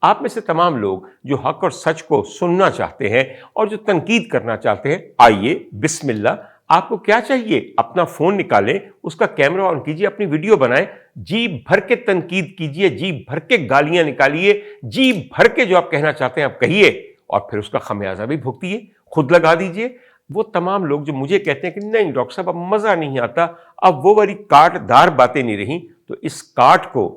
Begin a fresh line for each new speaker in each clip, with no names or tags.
آپ میں سے تمام لوگ جو حق اور سچ کو سننا چاہتے ہیں اور جو تنقید کرنا چاہتے ہیں، آئیے بسم اللہ، آپ کو کیا چاہیے؟ اپنا فون نکالیں، اس کا کیمرہ آن کیجئے، اپنی ویڈیو بنائیں، جی بھر کے تنقید کیجئے، جی بھر کے گالیاں نکالیے، جی بھر کے جو آپ کہنا چاہتے ہیں آپ کہیے، اور پھر اس کا خمیازہ بھی بھگتیے، خود لگا دیجئے۔ وہ تمام لوگ جو مجھے کہتے ہیں کہ نہیں ڈاکٹر صاحب اب مزہ نہیں آتا، اب وہ والی کاٹ دار باتیں نہیں رہیں، تو اس کاٹ کو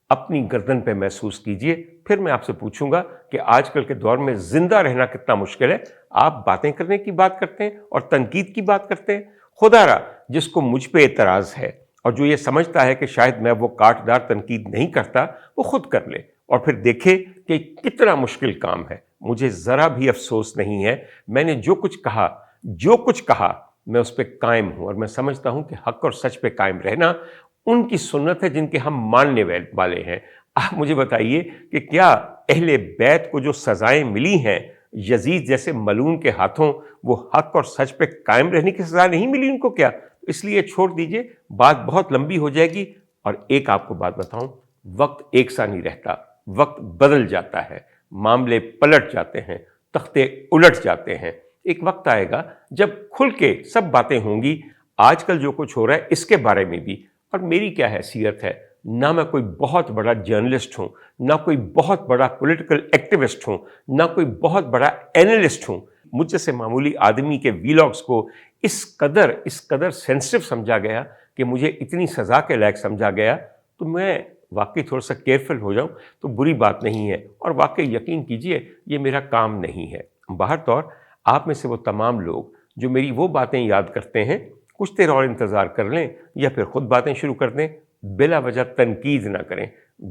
اپنی گردن پہ محسوس کیجئے۔ پھر میں آپ سے پوچھوں گا کہ آج کل کے دور میں زندہ رہنا کتنا مشکل ہے، آپ باتیں کرنے کی بات کرتے ہیں اور تنقید کی بات کرتے ہیں۔ خدا را جس کو مجھ پہ اعتراض ہے اور جو یہ سمجھتا ہے کہ شاید میں وہ کاٹ دار تنقید نہیں کرتا، وہ خود کر لے اور پھر دیکھے کہ کتنا مشکل کام ہے۔ مجھے ذرا بھی افسوس نہیں ہے، میں نے جو کچھ کہا میں اس پہ قائم ہوں، اور میں سمجھتا ہوں کہ حق اور سچ پہ قائم رہنا ان کی سنت ہے جن کے ہم ماننے والے ہیں۔ آپ مجھے بتائیے کہ کیا اہل بیت کو جو سزائیں ملی ہیں یزید جیسے ملعون کے ہاتھوں، وہ حق اور سچ پہ قائم رہنے کی سزا نہیں ملی ان کو کیا؟ اس لیے چھوڑ دیجئے، بات بہت لمبی ہو جائے گی۔ اور ایک آپ کو بات بتاؤں، وقت ایک سا نہیں رہتا، وقت بدل جاتا ہے، معاملے پلٹ جاتے ہیں، تختے الٹ جاتے ہیں۔ ایک وقت آئے گا جب کھل کے سب باتیں ہوں گی، آج کل جو کچھ ہو رہا ہے اس کے بارے میں بھی۔ اور میری کیا حیثیت ہے؟ نہ میں کوئی بہت بڑا جرنلسٹ ہوں، نہ کوئی بہت بڑا پولیٹیکل ایکٹیوسٹ ہوں، نہ کوئی بہت بڑا اینالسٹ ہوں۔ مجھ جیسے معمولی آدمی کے ویلاگز کو اس قدر سینسٹیو سمجھا گیا کہ مجھے اتنی سزا کے لائق سمجھا گیا، تو میں واقعی تھوڑا سا کیئرفل ہو جاؤں تو بری بات نہیں ہے، اور واقعی یقین کیجئے یہ میرا کام نہیں ہے۔ باہر طور آپ میں سے وہ تمام لوگ جو میری وہ باتیں یاد کرتے ہیں، کچھ دیر اور انتظار کر لیں یا پھر خود باتیں شروع کر دیں، بلا وجہ تنقید نہ کریں۔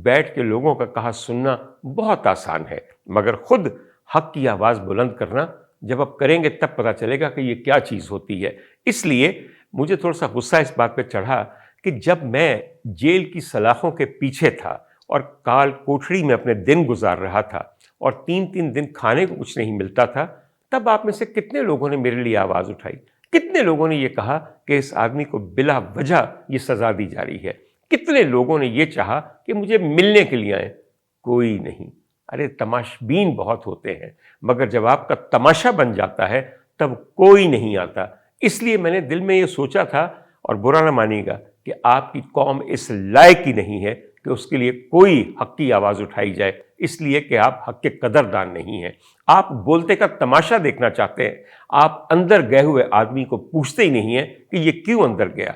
بیٹھ کے لوگوں کا کہا سننا بہت آسان ہے، مگر خود حق کی آواز بلند کرنا جب آپ کریں گے تب پتہ چلے گا کہ یہ کیا چیز ہوتی ہے۔ اس لیے مجھے تھوڑا سا غصہ اس بات پہ چڑھا کہ جب میں جیل کی سلاخوں کے پیچھے تھا اور کال کوٹھڑی میں اپنے دن گزار رہا تھا اور 3 دن کھانے کو کچھ نہیں ملتا تھا، تب آپ میں سے کتنے لوگوں نے میرے لیے آواز اٹھائی؟ کتنے لوگوں نے یہ کہا کہ اس آدمی کو بلا وجہ یہ سزا دی جا رہی ہے؟ کتنے لوگوں نے یہ چاہا کہ مجھے ملنے کے لیے آئیں؟ کوئی نہیں۔ ارے تماشبین بہت ہوتے ہیں، مگر جب آپ کا تماشا بن جاتا ہے تب کوئی نہیں آتا۔ اس لیے میں نے دل میں یہ سوچا تھا، اور برا نہ مانیے گا، کہ آپ کی قوم اس لائق ہی نہیں ہے کہ اس کے لیے کوئی حق کی آواز اٹھائی جائے، اس لیے کہ آپ حق کے قدردان نہیں ہیں۔ آپ بولتے کا تماشا دیکھنا چاہتے ہیں، آپ اندر گئے ہوئے آدمی کو پوچھتے ہی نہیں ہیں کہ یہ کیوں اندر گیا۔